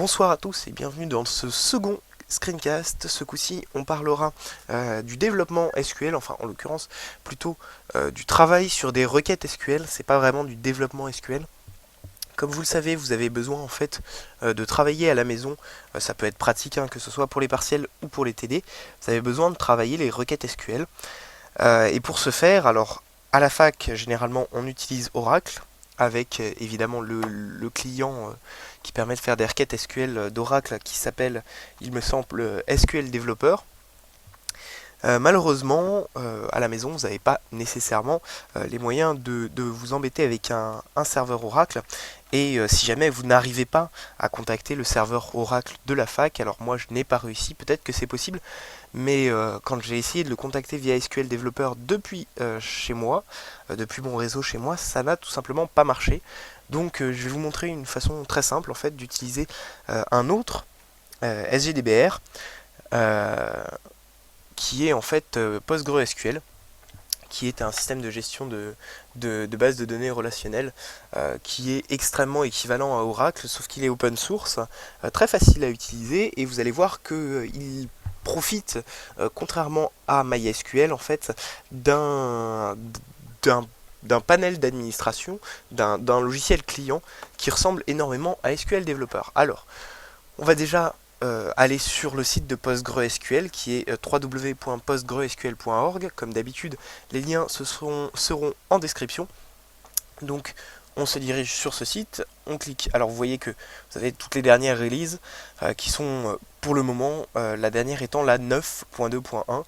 Bonsoir à tous et bienvenue dans ce second screencast. Ce coup-ci, on parlera du développement SQL, enfin en l'occurrence plutôt du travail sur des requêtes SQL. C'est pas vraiment du développement SQL. Comme vous le savez, vous avez besoin en fait de travailler à la maison. Ça peut être pratique, hein, que ce soit pour les partiels ou pour les TD. Vous avez besoin de travailler les requêtes SQL. Et pour ce faire, alors à la fac, généralement, on utilise Oracle avec évidemment le client qui permet de faire des requêtes SQL d'Oracle qui s'appelle, il me semble, SQL Developer. Malheureusement, à la maison, vous n'avez pas nécessairement les moyens de vous embêter avec un serveur Oracle. Et si jamais vous n'arrivez pas à contacter le serveur Oracle de la fac, alors moi je n'ai pas réussi, peut-être que c'est possible, mais quand j'ai essayé de le contacter via SQL Developer depuis chez moi, depuis mon réseau chez moi, ça n'a tout simplement pas marché. Donc je vais vous montrer une façon très simple en fait d'utiliser un autre SGDBR qui est en fait PostgreSQL, qui est un système de gestion de bases de données relationnelles qui est extrêmement équivalent à Oracle, sauf qu'il est open source, très facile à utiliser, et vous allez voir qu'il profite, contrairement à MySQL, en fait, d'un d'un panel d'administration, d'un logiciel client qui ressemble énormément à SQL Developer. Alors, on va déjà aller sur le site de PostgreSQL qui est www.postgresql.org. Comme d'habitude, les liens seront en description. Donc on se dirige sur ce site, on clique. Alors vous voyez que vous avez toutes les dernières releases qui sont pour le moment, la dernière étant la 9.2.1.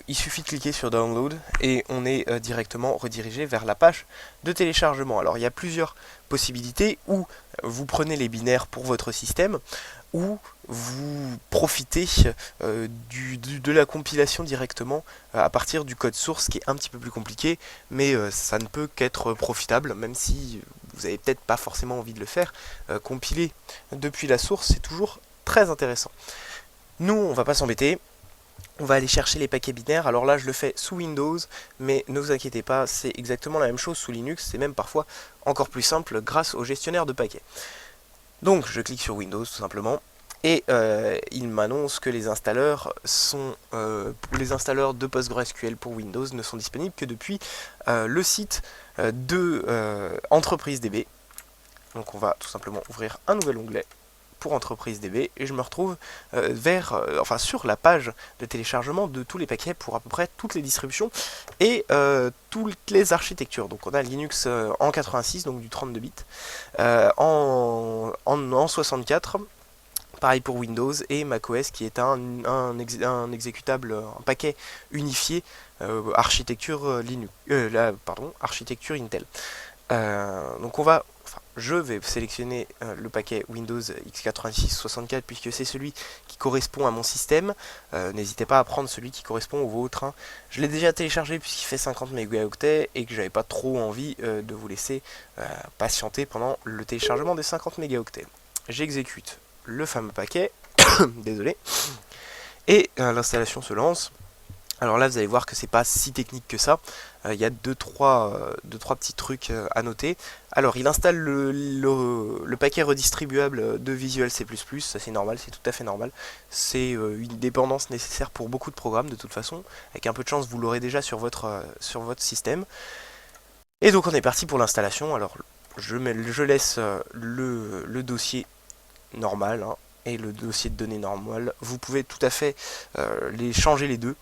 Il suffit de cliquer sur Download et on est directement redirigé vers la page de téléchargement. Alors il y a plusieurs possibilités, où vous prenez les binaires pour votre système, ou vous profitez de la compilation directement à partir du code source, qui est un petit peu plus compliqué, mais ça ne peut qu'être profitable, même si vous n'avez peut-être pas forcément envie de le faire. Compiler depuis la source, c'est toujours très intéressant. Nous, on va pas s'embêter. On va aller chercher les paquets binaires. Alors là, je le fais sous Windows, mais ne vous inquiétez pas, c'est exactement la même chose sous Linux. C'est même parfois encore plus simple grâce au gestionnaire de paquets. Donc, je clique sur Windows tout simplement, et il m'annonce que les installeurs de PostgreSQL pour Windows ne sont disponibles que depuis le site de EntreprisDB. Donc, on va tout simplement ouvrir un nouvel onglet pour EntreprisDB, et je me retrouve sur la page de téléchargement de tous les paquets pour à peu près toutes les distributions et toutes les architectures. Donc on a Linux en 86, donc du 32 bits, en 64, pareil pour Windows, et macOS qui est un exécutable, un paquet unifié, architecture architecture Intel. Donc je vais sélectionner le paquet Windows x86-64 puisque c'est celui qui correspond à mon système. N'hésitez pas à prendre celui qui correspond au vôtre, hein. Je l'ai déjà téléchargé puisqu'il fait 50 mégaoctets et que j'avais pas trop envie de vous laisser patienter pendant le téléchargement des 50 mégaoctets. J'exécute le fameux paquet, désolé, et l'installation se lance. Alors là, vous allez voir que c'est pas si technique que ça. Il y a deux trois petits trucs à noter. Alors, il installe le paquet redistribuable de Visual C++. Ça, c'est normal, c'est tout à fait normal. C'est une dépendance nécessaire pour beaucoup de programmes, de toute façon. Avec un peu de chance, vous l'aurez déjà sur votre système. Et donc, on est parti pour l'installation. Alors, je laisse le dossier normal, hein, et le dossier de données normal. Vous pouvez tout à fait changer les deux.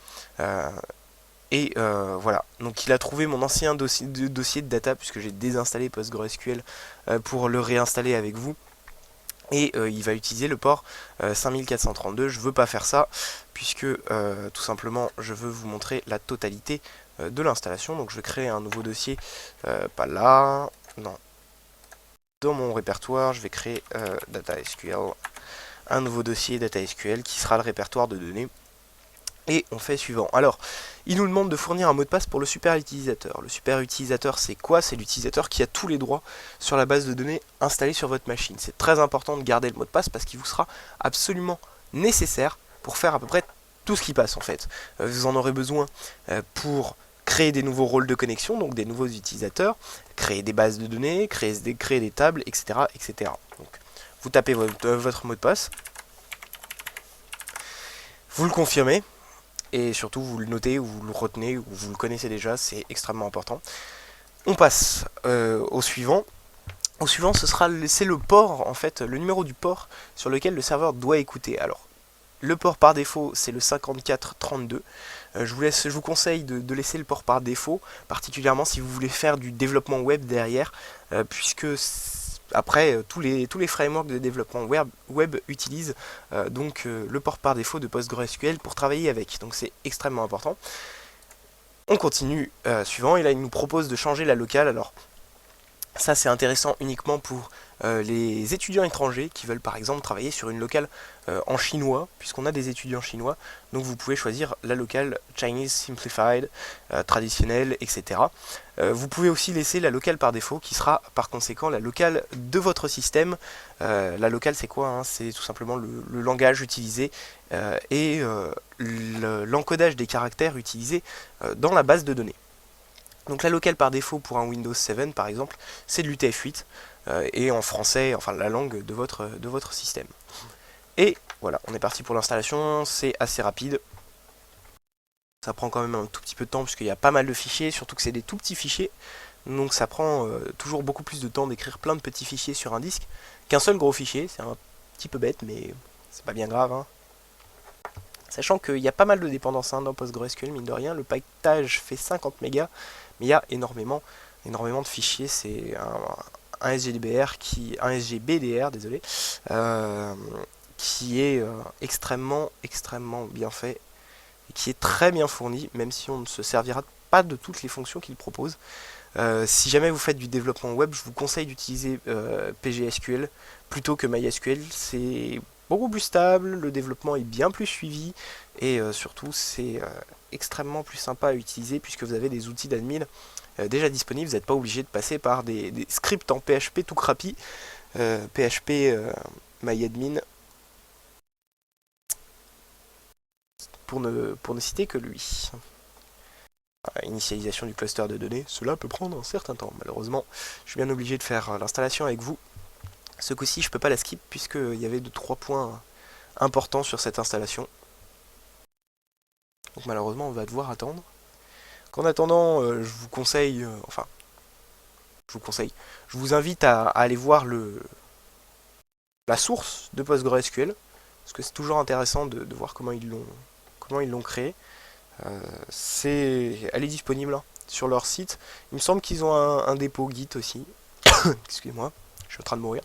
Voilà, donc il a trouvé mon ancien dossier de data, puisque j'ai désinstallé PostgreSQL pour le réinstaller avec vous. Et il va utiliser le port 5432. Je veux pas faire ça, puisque tout simplement je veux vous montrer la totalité de l'installation. Donc je vais créer un nouveau dossier, pas là, non. Dans mon répertoire, je vais créer DataSQL, un nouveau dossier DataSQL qui sera le répertoire de données. Et on fait suivant. Alors, il nous demande de fournir un mot de passe pour le super utilisateur. Le super utilisateur, c'est quoi? C'est l'utilisateur qui a tous les droits sur la base de données installée sur votre machine. C'est très important de garder le mot de passe parce qu'il vous sera absolument nécessaire pour faire à peu près tout ce qui passe en fait. Vous en aurez besoin pour créer des nouveaux rôles de connexion, donc des nouveaux utilisateurs, créer des bases de données, créer des tables, etc. etc. Donc, Vous tapez votre mot de passe, vous le confirmez, et surtout vous le notez, ou vous le retenez, ou vous le connaissez déjà, c'est extrêmement important. On passe au suivant. Au suivant, c'est le port, en fait, le numéro du port sur lequel le serveur doit écouter. Alors, le port par défaut, c'est le 5432. Je vous conseille de laisser le port par défaut, particulièrement si vous voulez faire du développement web derrière, puisque après, tous les frameworks de développement web utilisent le port par défaut de PostgreSQL pour travailler avec. Donc c'est extrêmement important. On continue suivant, et là il nous propose de changer la locale. Alors, ça c'est intéressant uniquement pour les étudiants étrangers qui veulent par exemple travailler sur une locale en chinois, puisqu'on a des étudiants chinois, donc vous pouvez choisir la locale Chinese Simplified, traditionnelle, etc. Vous pouvez aussi laisser la locale par défaut, qui sera par conséquent la locale de votre système. La locale c'est quoi, hein? C'est tout simplement le langage utilisé et l'encodage des caractères utilisés dans la base de données. Donc la locale par défaut pour un Windows 7 par exemple, c'est de l'UTF-8 et en français, enfin la langue de votre système. Et voilà, on est parti pour l'installation, c'est assez rapide. Ça prend quand même un tout petit peu de temps puisqu'il y a pas mal de fichiers, surtout que c'est des tout petits fichiers. Donc ça prend toujours beaucoup plus de temps d'écrire plein de petits fichiers sur un disque qu'un seul gros fichier. C'est un petit peu bête, mais c'est pas bien grave, hein. Sachant qu'il y a pas mal de dépendances dans PostgreSQL, mine de rien, le paquetage fait 50 mégas, mais il y a énormément de fichiers. C'est un SGBDR, désolé, qui est extrêmement bien fait et qui est très bien fourni, même si on ne se servira pas de toutes les fonctions qu'il propose. Si jamais vous faites du développement web, je vous conseille d'utiliser PGSQL plutôt que MySQL. C'est beaucoup plus stable, le développement est bien plus suivi et surtout c'est extrêmement plus sympa à utiliser puisque vous avez des outils d'admin déjà disponibles. Vous n'êtes pas obligé de passer par des scripts en PHP tout crappy. PHP MyAdmin pour ne citer que lui. Initialisation du cluster de données, cela peut prendre un certain temps. Malheureusement, je suis bien obligé de faire l'installation avec vous. Ce coup-ci, je peux pas la skip puisqu'il y avait 2-3 points importants sur cette installation. Donc malheureusement, on va devoir attendre. Qu'en attendant, je vous conseille, je vous invite à aller voir la source de PostgreSQL, parce que c'est toujours intéressant de voir comment ils l'ont créé. Elle est disponible sur leur site. Il me semble qu'ils ont un dépôt Git aussi. Excusez-moi, je suis en train de mourir.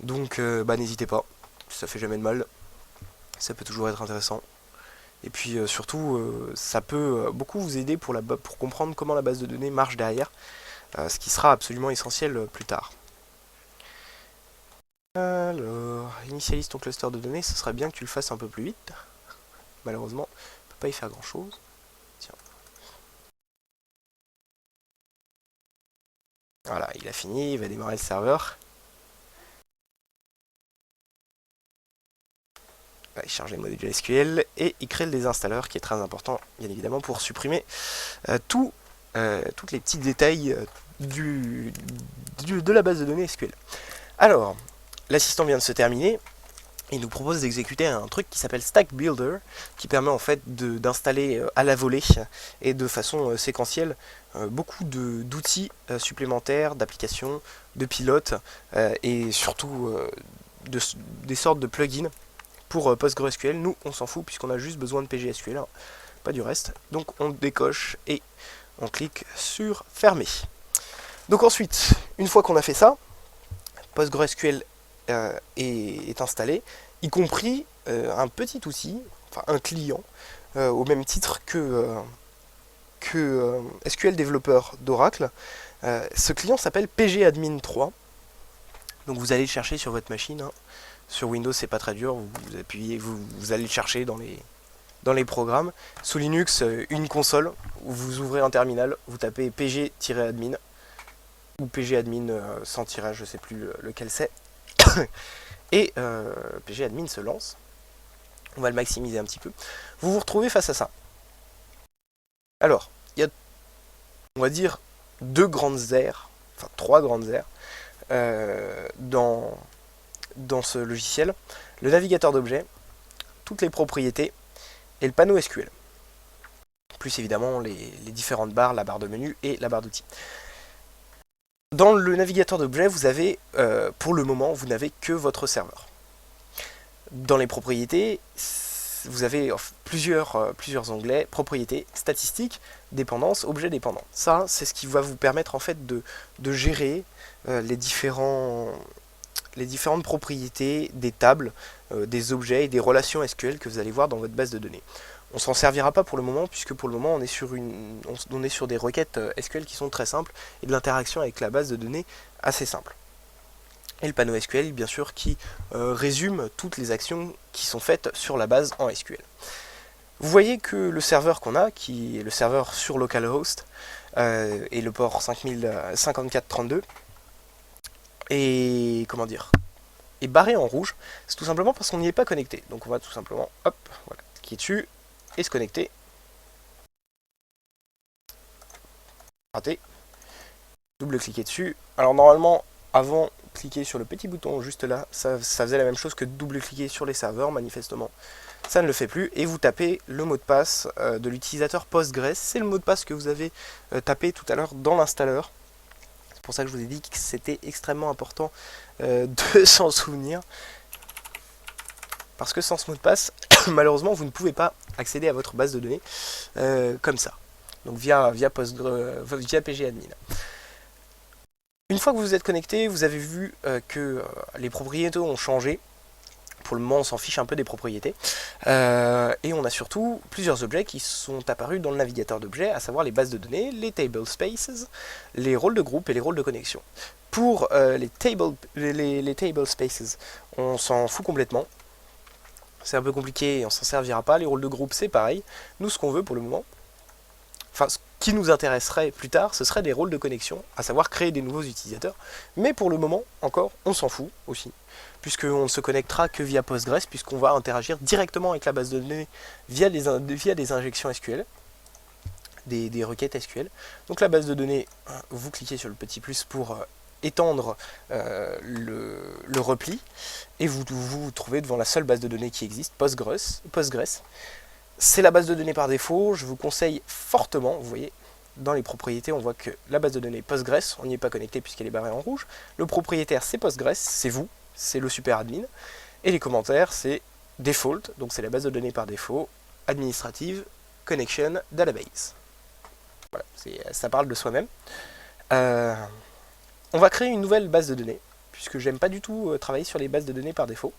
Donc n'hésitez pas, ça fait jamais de mal. Ça peut toujours être intéressant. Et puis surtout, ça peut beaucoup vous aider pour comprendre comment la base de données marche derrière, ce qui sera absolument essentiel plus tard. Alors, initialise ton cluster de données, ce serait bien que tu le fasses un peu plus vite. Malheureusement, on ne peut pas y faire grand chose. Tiens. Voilà, il a fini, il va démarrer le serveur. Il va charger le module SQL et il crée le désinstalleur qui est très important, bien évidemment, pour supprimer tous les petits détails de la base de données SQL. Alors, l'assistant vient de se terminer. Il nous propose d'exécuter un truc qui s'appelle Stack Builder, qui permet en fait d'installer à la volée et de façon séquentielle beaucoup d'outils supplémentaires, d'applications, de pilotes et surtout des sortes de plugins pour PostgreSQL. Nous, on s'en fout puisqu'on a juste besoin de PGSQL, hein, pas du reste. Donc on décoche et on clique sur fermer. Donc ensuite, une fois qu'on a fait ça, PostgreSQL est installé, y compris un petit outil, enfin un client, au même titre que SQL Developer d'Oracle. Ce client s'appelle pgadmin 3. Donc vous allez le chercher sur votre machine. Hein. Sur Windows, c'est pas très dur. Vous appuyez, vous allez le chercher dans les programmes. Sous Linux, une console, où vous ouvrez un terminal, vous tapez pg-admin ou pgadmin sans tirage, je sais plus lequel c'est. Et pgadmin se lance. On va le maximiser un petit peu. Vous vous retrouvez face à ça. Alors, il y a, on va dire, trois grandes aires dans dans ce logiciel, le navigateur d'objets, toutes les propriétés et le panneau SQL. Plus évidemment les différentes barres, la barre de menu et la barre d'outils. Dans le navigateur d'objets, vous avez, pour le moment, vous n'avez que votre serveur. Dans les propriétés, vous avez plusieurs onglets, propriétés, statistiques, dépendances, objets dépendants. Ça, c'est ce qui va vous permettre en fait de gérer les différentes propriétés des tables, des objets et des relations SQL que vous allez voir dans votre base de données. On s'en servira pas pour le moment, puisque pour le moment on est sur des requêtes SQL qui sont très simples et de l'interaction avec la base de données assez simple. Et le panneau SQL, bien sûr, qui résume toutes les actions qui sont faites sur la base en SQL. Vous voyez que le serveur qu'on a, qui est le serveur sur localhost, et le port 5432, est barré en rouge. C'est tout simplement parce qu'on n'y est pas connecté. Donc on va tout simplement, hop, voilà, cliquer dessus et se connecter. Raté. Double-cliquer dessus. Alors normalement, avant, cliquer sur le petit bouton juste là, ça faisait la même chose que double-cliquer sur les serveurs, manifestement. Ça ne le fait plus, et vous tapez le mot de passe de l'utilisateur Postgres. C'est le mot de passe que vous avez tapé tout à l'heure dans l'installeur. C'est pour ça que je vous ai dit que c'était extrêmement important de s'en souvenir. Parce que sans ce mot de passe, malheureusement, vous ne pouvez pas accéder à votre base de données comme ça. Donc via pgadmin. Une fois que vous êtes connecté, vous avez vu que les propriétés ont changé. Pour le moment, on s'en fiche un peu des propriétés. Et on a surtout plusieurs objets qui sont apparus dans le navigateur d'objets, à savoir les bases de données, les table spaces, les rôles de groupe et les rôles de connexion. Pour les table spaces, on s'en fout complètement. C'est un peu compliqué et on s'en servira pas. Les rôles de groupe, c'est pareil. Nous, ce qu'on veut pour le moment, enfin, ce qui nous intéresserait plus tard, ce serait des rôles de connexion, à savoir créer des nouveaux utilisateurs. Mais pour le moment, encore, on s'en fout aussi, puisqu'on ne se connectera que via Postgres, puisqu'on va interagir directement avec la base de données via des injections SQL, des requêtes SQL. Donc la base de données, vous cliquez sur le petit plus pour étendre le repli, et vous vous trouvez devant la seule base de données qui existe, Postgres. C'est la base de données par défaut. Je vous conseille fortement, vous voyez, dans les propriétés, on voit que la base de données Postgres, on n'y est pas connecté puisqu'elle est barrée en rouge. Le propriétaire, c'est Postgres, c'est vous, c'est le super admin. Et les commentaires, c'est default, donc c'est la base de données par défaut, administrative, connection, database. Voilà, ça parle de soi-même. On va créer une nouvelle base de données, puisque j'aime pas du tout travailler sur les bases de données par défaut.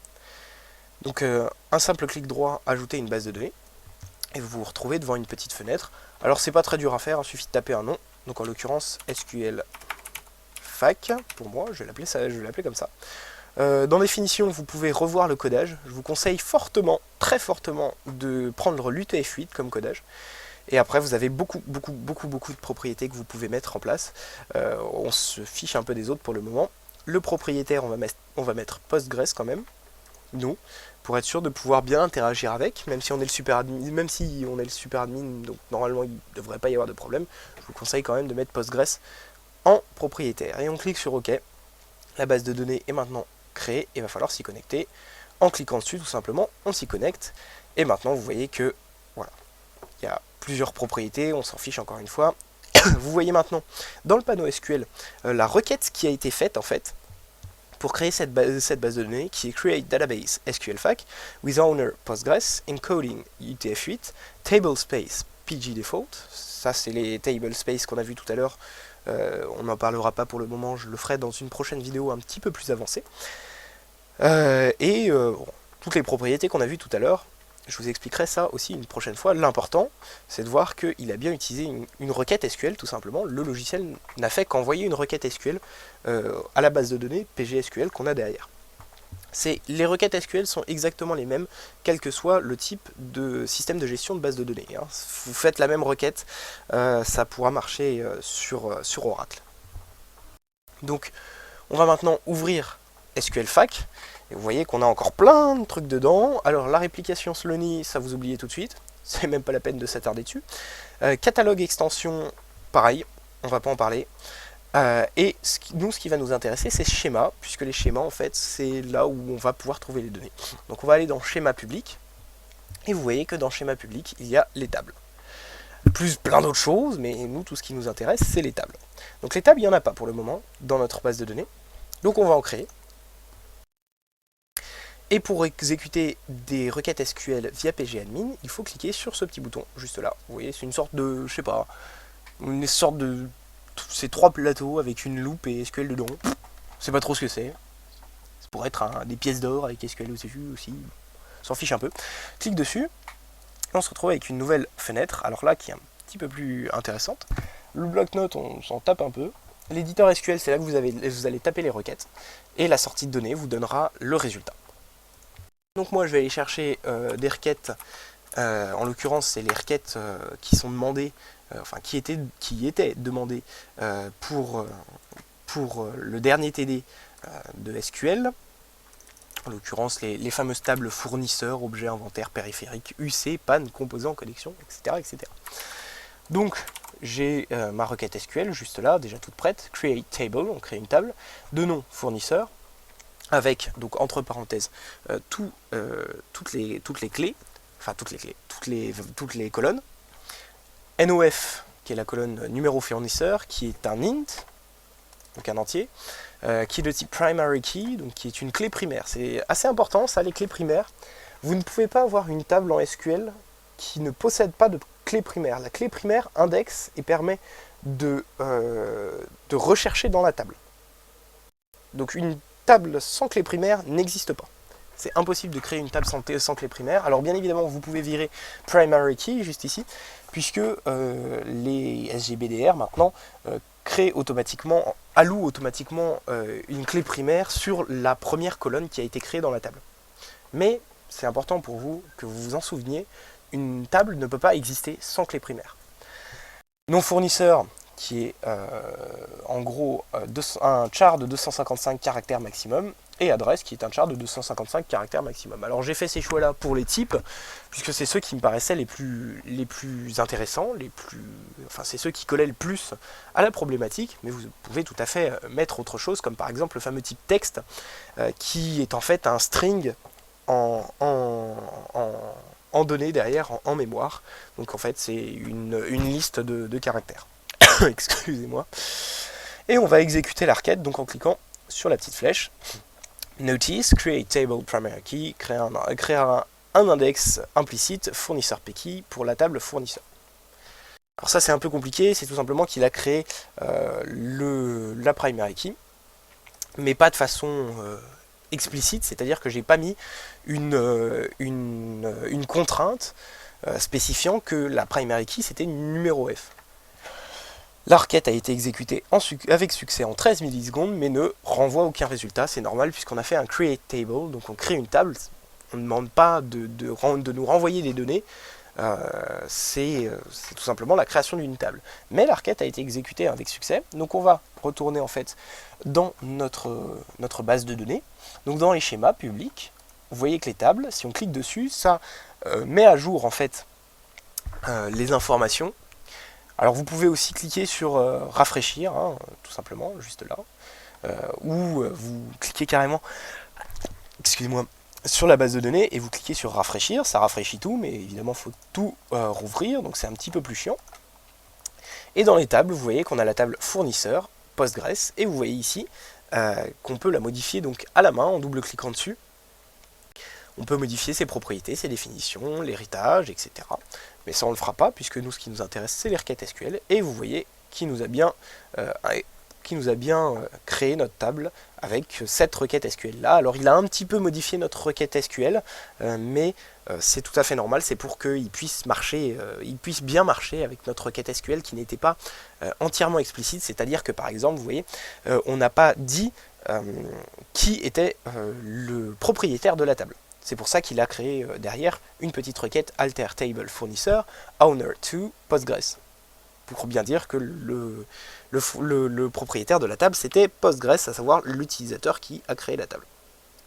Donc un simple clic droit, ajouter une base de données. Et vous vous retrouvez devant une petite fenêtre. Alors c'est pas très dur à faire, il suffit de taper un nom. Donc en l'occurrence SQL fac, pour moi, je vais l'appeler comme ça. Dans définition, vous pouvez revoir le codage. Je vous conseille fortement, très fortement, de prendre l'UTF-8 comme codage. Et après, vous avez beaucoup de propriétés que vous pouvez mettre en place. On se fiche un peu des autres pour le moment. Le propriétaire, on va mettre Postgres quand même, nous, pour être sûr de pouvoir bien interagir avec, même si on est le super admin, donc normalement il ne devrait pas y avoir de problème. Je vous conseille quand même de mettre Postgres en propriétaire. Et on clique sur OK. La base de données est maintenant créée, et il va falloir s'y connecter. En cliquant dessus, tout simplement, on s'y connecte. Et maintenant, vous voyez que, voilà, il y a plusieurs propriétés, on s'en fiche encore une fois. Vous voyez maintenant, dans le panneau SQL, la requête qui a été faite, en fait, pour créer cette base de données, qui est Create Database SQL Fac, with owner Postgres, encoding UTF-8, table space PG default. Ça, c'est les table space qu'on a vu tout à l'heure. On n'en parlera pas pour le moment, je le ferai dans une prochaine vidéo un petit peu plus avancée. Bon, toutes les propriétés qu'on a vues tout à l'heure, je vous expliquerai ça aussi une prochaine fois. L'important, c'est de voir qu'il a bien utilisé une requête SQL, tout simplement. Le logiciel n'a fait qu'envoyer une requête SQL à la base de données PGSQL qu'on a derrière. Les requêtes SQL sont exactement les mêmes, quel que soit le type de système de gestion de base de données. Vous faites la même requête, ça pourra marcher sur Oracle. Donc, on va maintenant ouvrir SQL Fac. Et vous voyez qu'on a encore plein de trucs dedans. Alors la réplication Slowney, ça vous oubliez tout de suite. C'est même pas la peine de s'attarder dessus. Catalogue extension, pareil, on va pas en parler. Et nous, ce qui va nous intéresser, c'est schéma, puisque les schémas, en fait, c'est là où on va pouvoir trouver les données. Donc on va aller dans schéma public, et vous voyez que dans schéma public, il y a les tables. Plus plein d'autres choses, mais nous, tout ce qui nous intéresse, c'est les tables. Donc les tables, il n'y en a pas pour le moment dans notre base de données. Donc on va en créer. Et pour exécuter des requêtes SQL via pgadmin, il faut cliquer sur ce petit bouton, juste là. Vous voyez, c'est une sorte de, je sais pas, une sorte de... ces trois plateaux avec une loupe et SQL dedans. Je sais pas trop ce que c'est. Ça pourrait être des pièces d'or avec SQL dessus aussi. On s'en fiche un peu. Clique dessus. Et on se retrouve avec une nouvelle fenêtre. Alors là, qui est un petit peu plus intéressante. Le bloc-notes, on s'en tape un peu. L'éditeur SQL, c'est là que vous allez taper les requêtes. Et la sortie de données vous donnera le résultat. Donc moi, je vais aller chercher des requêtes. En l'occurrence, c'est les requêtes qui sont demandées, enfin qui étaient demandées pour le dernier TD de SQL. En l'occurrence, les fameuses tables fournisseurs, objets, inventaire, périphériques, UC, panne, composants, connexion, etc. etc. Donc, j'ai ma requête SQL juste là, déjà toute prête. Create table, on crée une table de nom fournisseur, avec, donc entre parenthèses, toutes les clés, enfin toutes les colonnes. NOF, qui est la colonne numéro fournisseur, qui est un int, donc un entier, qui est de type primary key, donc qui est une clé primaire. C'est assez important ça, les clés primaires. Vous ne pouvez pas avoir une table en SQL qui ne possède pas de clé primaire. La clé primaire indexe et permet de rechercher dans la table. Donc une table sans clé primaire n'existe pas. C'est impossible de créer une table sans clé primaire. Alors bien évidemment, vous pouvez virer primary key juste ici, puisque les SGBDR maintenant allouent automatiquement une clé primaire sur la première colonne qui a été créée dans la table. Mais c'est important pour vous que vous vous en souveniez, une table ne peut pas exister sans clé primaire. Nom fournisseur, qui est en gros un char de 255 caractères maximum, et adresse qui est un char de 255 caractères maximum. Alors j'ai fait ces choix là pour les types, puisque c'est ceux qui me paraissaient les plus intéressants, enfin c'est ceux qui collaient le plus à la problématique, mais vous pouvez tout à fait mettre autre chose, comme par exemple le fameux type texte, qui est en fait un string en données derrière, en mémoire. Donc en fait c'est une liste de caractères. Excusez-moi. Et on va exécuter la requête, donc en cliquant sur la petite flèche. Notice, create table primary key, créer un index implicite fournisseur PKey pour la table fournisseur. Alors ça c'est un peu compliqué, c'est tout simplement qu'il a créé la primary key, mais pas de façon explicite, c'est-à-dire que j'ai pas mis une contrainte spécifiant que la primary key c'était numéro F. La requête a été exécutée avec succès en 13 millisecondes, mais ne renvoie aucun résultat. C'est normal puisqu'on a fait un create table, donc on crée une table. On ne demande pas de nous renvoyer des données. C'est tout simplement la création d'une table. Mais la requête a été exécutée avec succès. Donc on va retourner en fait dans notre base de données. Donc dans les schémas publics, vous voyez que les tables, si on clique dessus, ça met à jour en fait les informations. Alors vous pouvez aussi cliquer sur rafraîchir, hein, tout simplement, juste là, ou vous cliquez carrément, excusez-moi, sur la base de données et vous cliquez sur rafraîchir, ça rafraîchit tout, mais évidemment il faut tout rouvrir, donc c'est un petit peu plus chiant. Et dans les tables, vous voyez qu'on a la table fournisseur, Postgres, et vous voyez ici qu'on peut la modifier donc à la main en double-cliquant dessus. On peut modifier ses propriétés, ses définitions, l'héritage, etc. Mais ça on ne le fera pas, puisque nous ce qui nous intéresse c'est les requêtes SQL, et vous voyez qu'il nous a bien, créé notre table avec cette requête SQL là. Alors il a un petit peu modifié notre requête SQL, mais c'est tout à fait normal, c'est pour qu'il puisse marcher, il puisse bien marcher avec notre requête SQL qui n'était pas entièrement explicite, c'est-à-dire que par exemple, vous voyez, on n'a pas dit qui était le propriétaire de la table. C'est pour ça qu'il a créé derrière une petite requête alter table fournisseur owner to Postgres. Pour bien dire que le propriétaire de la table c'était Postgres, à savoir l'utilisateur qui a créé la table.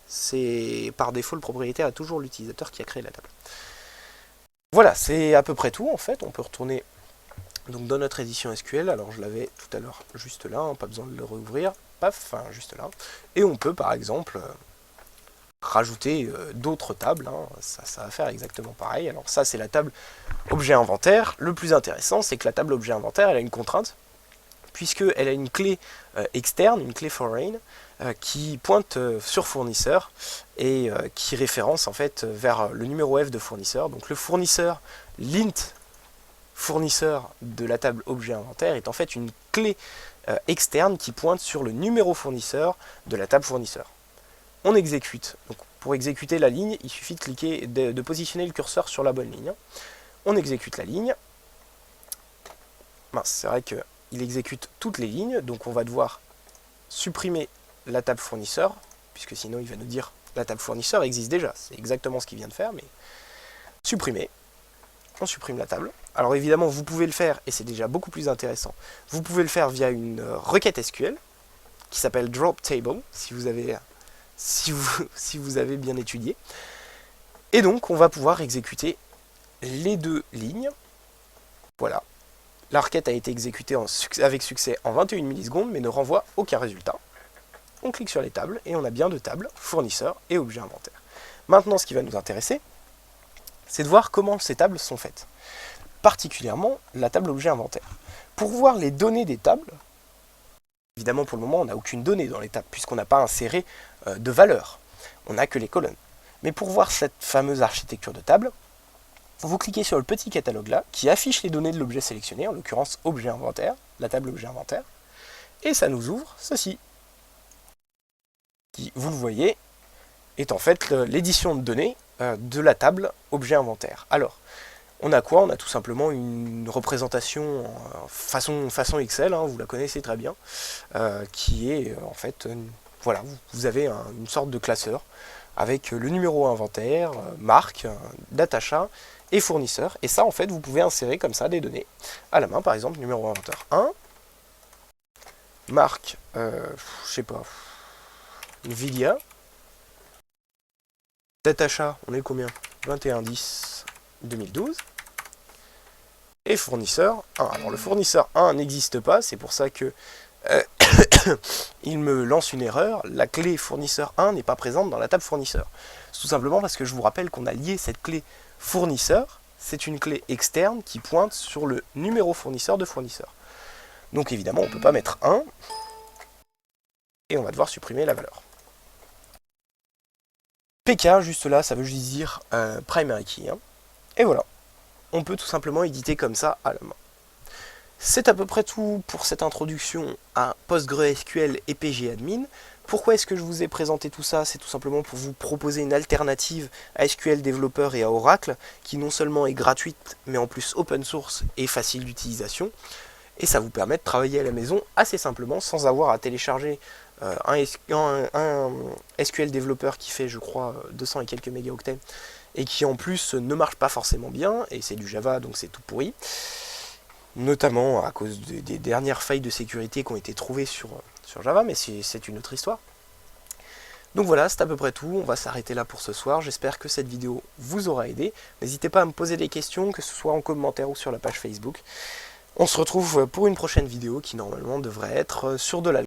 C'est par défaut le propriétaire est toujours l'utilisateur qui a créé la table. Voilà, c'est à peu près tout en fait. On peut retourner Donc dans notre édition SQL, alors je l'avais tout à l'heure juste là, hein, pas besoin de le rouvrir, paf, enfin juste là. Et on peut par exemple rajouter d'autres tables, hein, ça va faire exactement pareil. Alors ça c'est la table objet inventaire. Le plus intéressant c'est que la table objet inventaire elle a une contrainte, puisqu'elle a une clé externe, une clé foreign, qui pointe sur fournisseur et qui référence en fait vers le numéro F de fournisseur. Donc le fournisseur, l'int fournisseur de la table objet inventaire est en fait une clé externe qui pointe sur le numéro fournisseur de la table fournisseur. On exécute. Donc pour exécuter la ligne, il suffit de cliquer, de positionner le curseur sur la bonne ligne. On exécute la ligne. Mince, c'est vrai qu'il exécute toutes les lignes, donc on va devoir supprimer la table fournisseur, puisque sinon il va nous dire la table fournisseur existe déjà. C'est exactement ce qu'il vient de faire, mais supprimer. On supprime la table. Alors évidemment, vous pouvez le faire, et c'est déjà beaucoup plus intéressant, vous pouvez le faire via une requête SQL, qui s'appelle drop table, si vous avez bien étudié. Et donc, on va pouvoir exécuter les deux lignes. Voilà. La requête a été exécutée avec succès en 21 millisecondes, mais ne renvoie aucun résultat. On clique sur les tables, et on a bien deux tables, fournisseur et objet inventaire. Maintenant, ce qui va nous intéresser, c'est de voir comment ces tables sont faites. Particulièrement la table objet inventaire. Pour voir les données des tables, évidemment pour le moment on n'a aucune donnée dans les tables puisqu'on n'a pas inséré de valeur, on n'a que les colonnes. Mais pour voir cette fameuse architecture de table, vous cliquez sur le petit catalogue là qui affiche les données de l'objet sélectionné, en l'occurrence objet inventaire, la table objet inventaire, et ça nous ouvre ceci, qui, vous le voyez, est en fait l'édition de données de la table objet inventaire. Alors, on a quoi? On a tout simplement une représentation façon Excel, hein, vous la connaissez très bien, qui est en fait, voilà, vous avez une sorte de classeur avec le numéro inventaire, marque, d'attachat et fournisseur. Et ça, en fait, vous pouvez insérer comme ça des données à la main, par exemple, numéro inventaire 1, marque, je sais pas, Nvidia, d'attachat, on est combien? 21-10-2012. Et fournisseur 1. Alors le fournisseur 1 n'existe pas, c'est pour ça que il me lance une erreur. La clé fournisseur 1 n'est pas présente dans la table fournisseur. C'est tout simplement parce que je vous rappelle qu'on a lié cette clé fournisseur, c'est une clé externe qui pointe sur le numéro fournisseur de fournisseur. Donc évidemment, on ne peut pas mettre 1, et on va devoir supprimer la valeur. PK, juste là, ça veut juste dire primary key. Hein. Et voilà. On peut tout simplement éditer comme ça à la main. C'est à peu près tout pour cette introduction à PostgreSQL et pgadmin. Pourquoi est-ce que je vous ai présenté tout ça? C'est tout simplement pour vous proposer une alternative à SQL Developer et à Oracle, qui non seulement est gratuite, mais en plus open source et facile d'utilisation. Et ça vous permet de travailler à la maison assez simplement, sans avoir à télécharger un SQL Developer qui fait, je crois, 200 et quelques mégaoctets, et qui en plus ne marche pas forcément bien, et c'est du Java, donc c'est tout pourri, notamment à cause des dernières failles de sécurité qui ont été trouvées sur Java, mais c'est une autre histoire. Donc voilà, c'est à peu près tout, on va s'arrêter là pour ce soir, j'espère que cette vidéo vous aura aidé, n'hésitez pas à me poser des questions, que ce soit en commentaire ou sur la page Facebook. On se retrouve pour une prochaine vidéo qui normalement devrait être sur de la